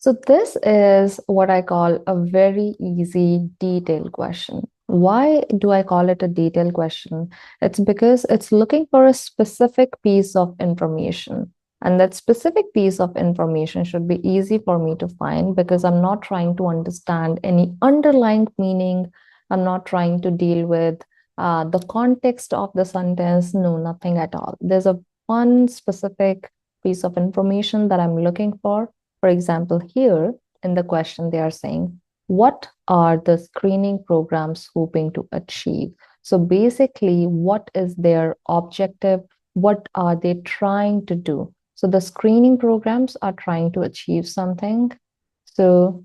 So this is what I call a very easy detailed question. Why do I call it a detailed question? It's because it's looking for a specific piece of information. And that specific piece of information should be easy for me to find because I'm not trying to understand any underlying meaning. I'm not trying to deal with the context of the sentence. No, nothing at all. There's a one specific piece of information that I'm looking for. For example, here in the question, they are saying, what are the screening programs hoping to achieve? So basically, what is their objective? What are they trying to do? So the screening programs are trying to achieve something. So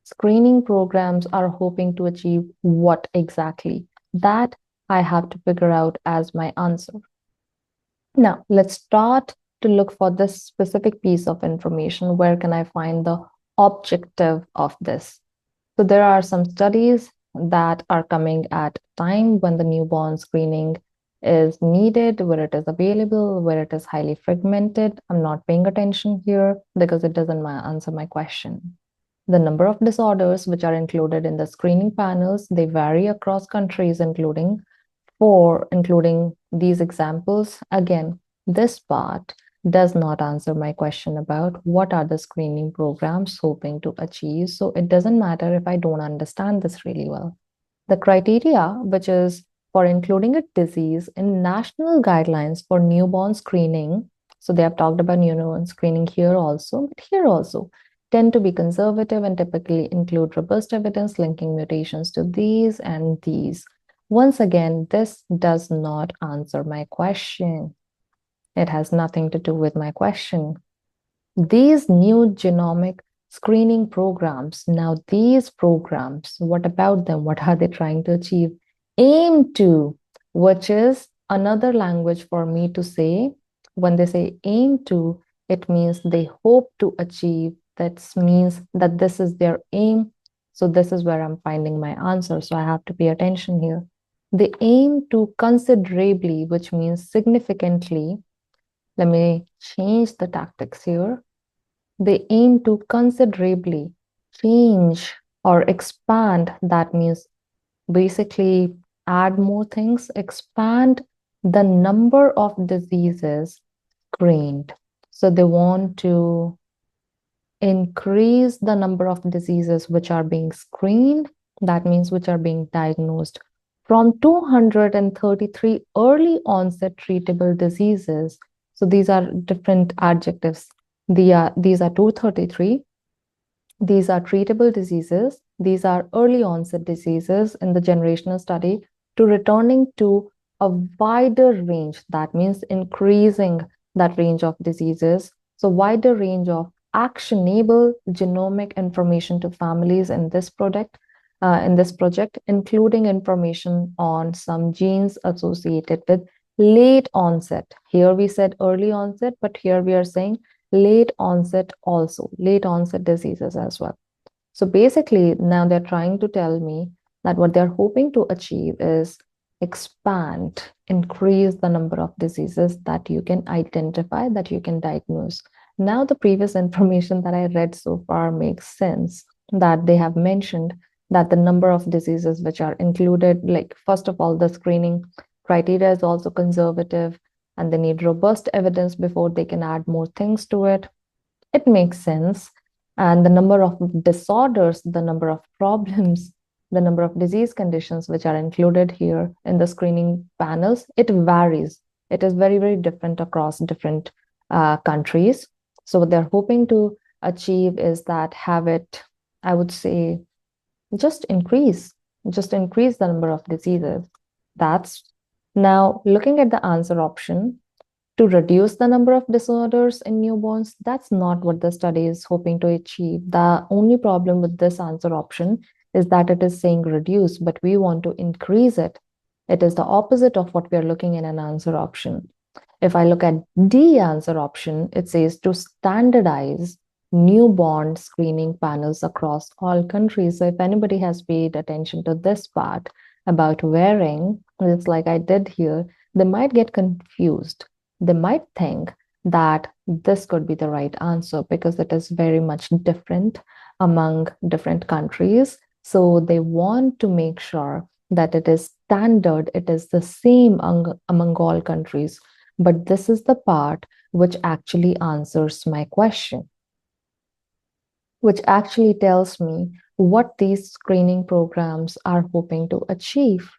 screening programs are hoping to achieve what exactly? That I have to figure out as my answer. Now, let's start to look for this specific piece of information. Where can I find the objective of this? So there are some studies that are coming at time when the newborn screening is needed, where it is available, where it is highly fragmented. I'm not paying attention here because it doesn't answer my question. The number of disorders which are included in the screening panels, they vary across countries, including these examples. Again, this part does not answer my question about what are the screening programs hoping to achieve. So it doesn't matter if I don't understand this really well. The criteria, which is for including a disease in national guidelines for newborn screening. So they have talked about newborn screening here also, but here also tend to be conservative and typically include robust evidence linking mutations to these and these. Once again, this does not answer my question. It has nothing to do with my question. These new genomic screening programs, now these programs, what about them? What are they trying to achieve? Aim to, which is another language for me to say, when they say aim to, it means they hope to achieve. That means that this is their aim. So this is where I'm finding my answer. So I have to pay attention here. They aim to considerably, which means significantly. Let me change the tactics here. They aim to considerably change or expand. That means basically add more things, expand the number of diseases screened. So they want to increase the number of diseases which are being screened. That means which are being diagnosed from 233 early onset treatable diseases. So these are different adjectives. These are 233. These are treatable diseases. These are early onset diseases in the generational study to returning to a wider range. That means increasing that range of diseases. So wider range of actionable genomic information to families in this project, including information on some genes associated with late onset. Here we said early onset, but here we are saying late onset also, late onset diseases as well. So basically, now they're trying to tell me that what they're hoping to achieve is expand, increase the number of diseases that you can identify, that you can diagnose. Now, the previous information that I read so far makes sense, that they have mentioned that the number of diseases which are included, like first of all, the screening criteria is also conservative and they need robust evidence before they can add more things to it. It makes sense. And the number of disorders, the number of problems, the number of disease conditions which are included here in the screening panels, it varies. It is very, very different across different countries. So what they're hoping to achieve is that have it, I would say, just increase the number of diseases. That's now looking at the answer option. To reduce the number of disorders in newborns, that's not what the study is hoping to achieve. The only problem with this answer option is that it is saying reduce, but we want to increase it. It is the opposite of what we are looking in an answer option. If I look at D answer option, it says to standardize newborn screening panels across all countries. So if anybody has paid attention to this part about wearing, it's like I did here, they might get confused. They might think that this could be the right answer because it is very much different among different countries. So they want to make sure that it is standard, it is the same among all countries. But this is the part which actually answers my question, which actually tells me what these screening programs are hoping to achieve.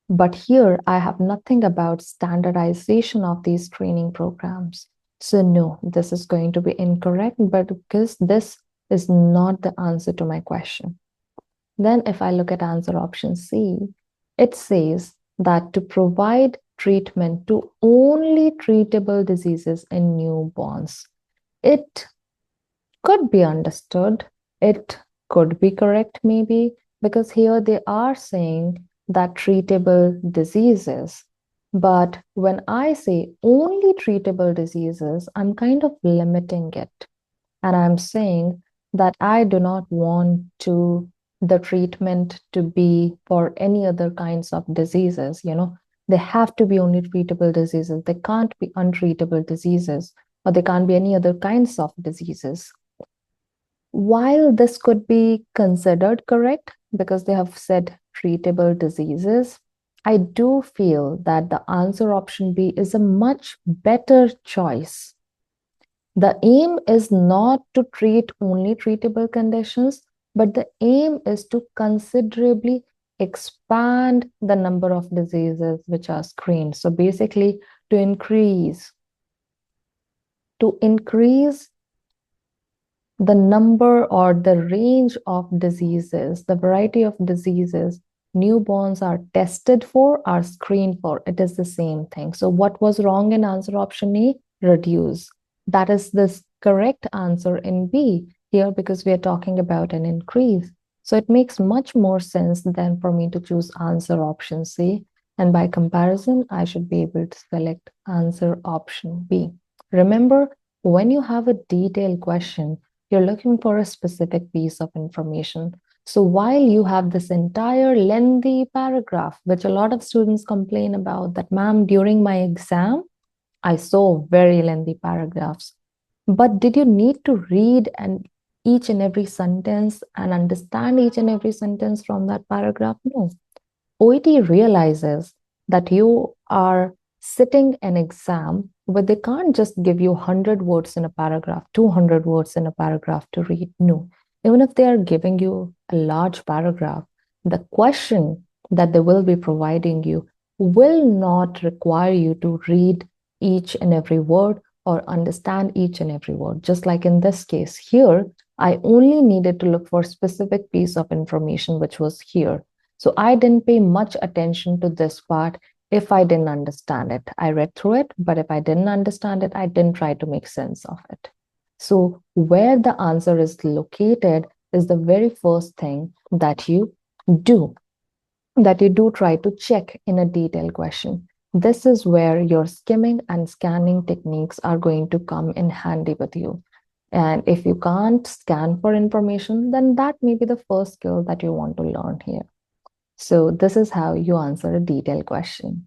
But here I have nothing about standardization of these training programs. So no, this is going to be incorrect, but because this is not the answer to my question. Then if I look at answer option C, it says that to provide treatment to only treatable diseases in newborns. It could be understood. It could be correct, maybe, because here they are saying that treatable diseases. But when I say only treatable diseases, I'm kind of limiting it. And I'm saying that I do not want to the treatment to be for any other kinds of diseases. They have to be only treatable diseases. They can't be untreatable diseases, or they can't be any other kinds of diseases. While this could be considered correct because they have said treatable diseases, I do feel that the answer option B is a much better choice. The aim is not to treat only treatable conditions, but the aim is to considerably expand the number of diseases which are screened. So basically, to increase the number or the range of diseases, the variety of diseases newborns are tested for, are screened for. It is the same thing. So, what was wrong in answer option A? Reduce. That is the correct answer in B here because we are talking about an increase. So, it makes much more sense than for me to choose answer option C. And by comparison, I should be able to select answer option B. Remember, when you have a detailed question, you're looking for a specific piece of information. So while you have this entire lengthy paragraph, which a lot of students complain about, that, ma'am, during my exam, I saw very lengthy paragraphs. But did you need to read each and every sentence and understand each and every sentence from that paragraph? No. OET realizes that you are sitting an exam where they can't just give you 100 words in a paragraph, 200 words in a paragraph to read. No. Even if they are giving you a large paragraph, the question that they will be providing you will not require you to read each and every word or understand each and every word. Just like in this case here, I only needed to look for a specific piece of information which was here. So I didn't pay much attention to this part if I didn't understand it. I read through it, but if I didn't understand it, I didn't try to make sense of it. So where the answer is located is the very first thing that you do, try to check in a detailed question. This is where your skimming and scanning techniques are going to come in handy with you. And if you can't scan for information, then that may be the first skill that you want to learn here. So this is how you answer a detailed question.